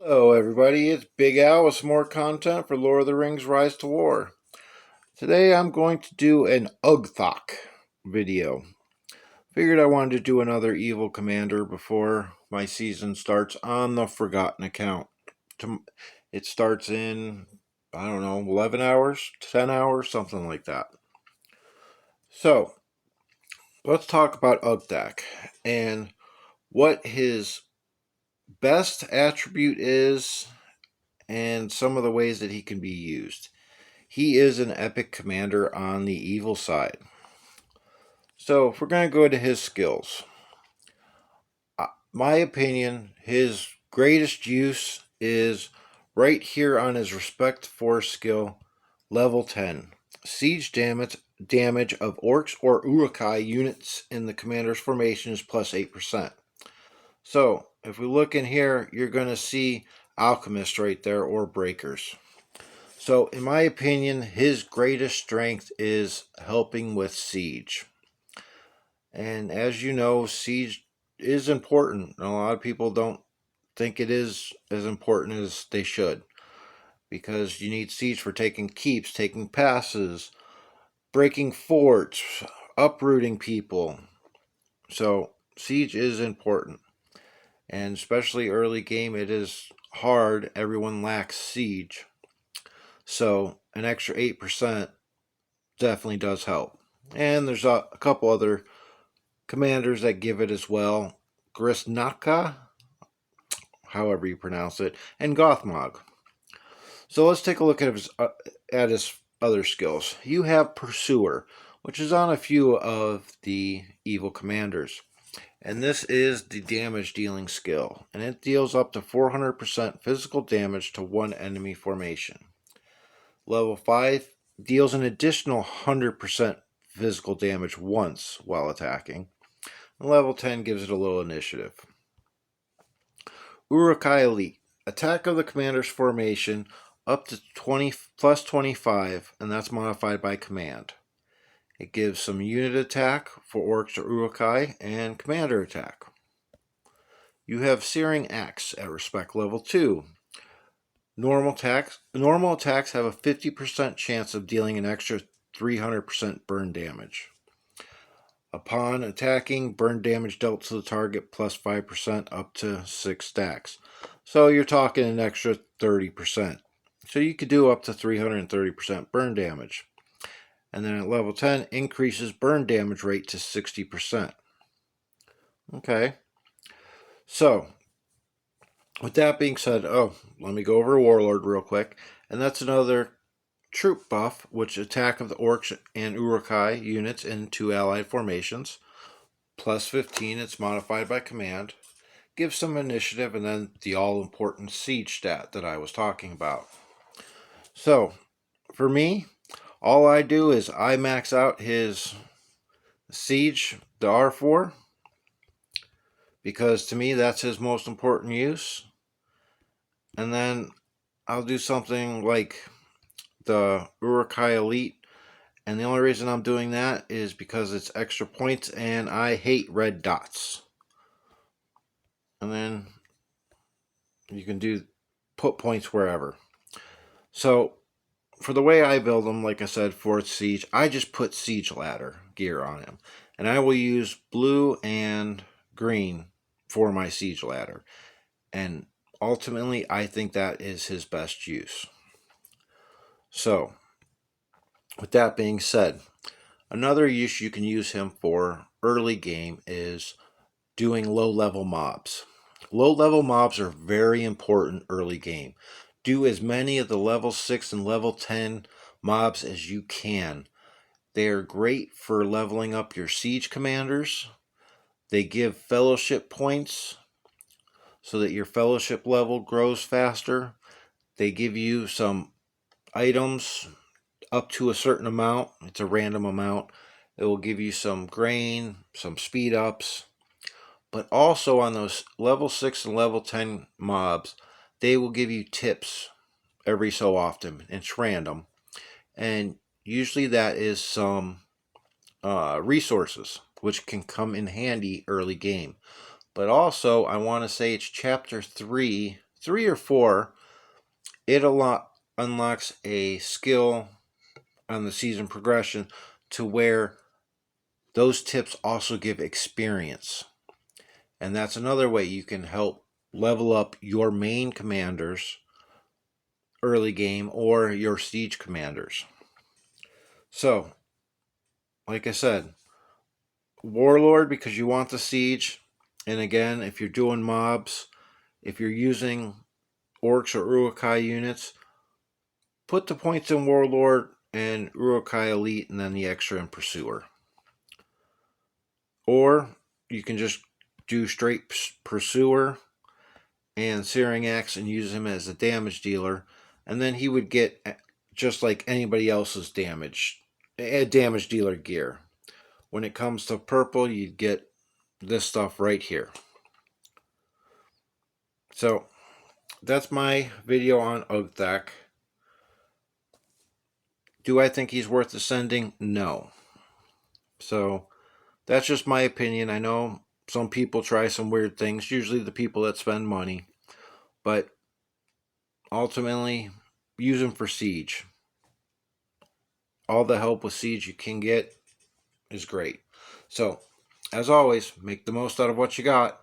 Hello everybody, it's Big Al with some more content for Lord of the Rings Rise to War. Today I'm going to do an Ugthak video. Figured I wanted to do another evil commander before my season starts on the Forgotten account. It starts in, I don't know, 11 hours, 10 hours, something like that. So, let's talk about Ugthak and what his best attribute is and some of the ways that he can be used. He is an epic commander on the evil side. So, if we're going to go to his skills, my opinion, his greatest use is right here on his Respect Force skill, level 10. Siege damage of orcs or Uruk-hai units in the commander's formation is plus 8%. So, if we look in here, you're going to see alchemists right there or breakers. So, in my opinion, his greatest strength is helping with siege. And as you know, siege is important. A lot of people don't think it is as important as they should, because you need siege for taking keeps, taking passes, breaking forts, uprooting people. So, siege is important. And especially early game, it is hard. Everyone lacks siege. So, an extra 8% definitely does help. And there's a couple other commanders that give it as well. Grisnaka, however you pronounce it, and Gothmog. So let's take a look at his other skills. You have Pursuer, which is on a few of the evil commanders. And this is the damage dealing skill. And it deals up to 400% physical damage to one enemy formation. Level 5 deals an additional 100% physical damage once while attacking. And level 10 gives it a little initiative. Uruk-hai Elite. Attack of the commander's formation up to 20 plus 25, and that's modified by command. It gives some unit attack for orcs or Uruk-hai and commander attack. You have Searing Axe at respect level 2. Normal attacks have a 50% chance of dealing an extra 300% burn damage. Upon attacking, burn damage dealt to the target plus 5% up to 6 stacks. So you're talking an extra 30%. So you could do up to 330% burn damage. And then at level 10, increases burn damage rate to 60%. Okay. So, with that being said, let me go over Warlord real quick. And that's another troop buff, which attack of the orcs and Uruk-hai units in 2 allied formations. Plus 15, it's modified by command. Gives some initiative, and then the all-important siege stat that I was talking about. So, for me, all I do is I max out his siege, the R4, because to me that's his most important use. And then I'll do something like the Uruk-hai Elite. And the only reason I'm doing that is because it's extra points and I hate red dots. And then you can put points wherever. So for the way I build them, like I said, for siege, I just put siege ladder gear on him. And I will use blue and green for my siege ladder. And ultimately, I think that is his best use. So, with that being said, another use you can use him for early game is doing low-level mobs. Low-level mobs are very important early game. Do as many of the level 6 and level 10 mobs as you can. They are great for leveling up your siege commanders. They give fellowship points so that your fellowship level grows faster. They give you some items up to a certain amount. It's a random amount. It will give you some grain, some speed ups. But also on those level 6 and level 10 mobs, they will give you tips every so often. It's random. And usually that is some resources, which can come in handy early game. But also, I want to say it's chapter 3 3 or 4, it unlocks a skill on the season progression to where those tips also give experience. And that's another way you can help level up your main commanders early game or your siege commanders. So, like I said, Warlord because you want the siege. And again, if you're doing mobs, if you're using orcs or Urukai units, put the points in Warlord and Urukai Elite and then the extra in Pursuer. Or you can just do straight Pursuer and Searing Axe and use him as a damage dealer, and then he would get just like anybody else's damage dealer gear. When it comes to purple, you'd get this stuff right here. So that's my video on Ugthak. Do I think he's worth ascending? No. So that's just my opinion. I know some people try some weird things, usually the people that spend money, but ultimately use him for siege. All the help with siege you can get is great. So, as always, make the most out of what you got.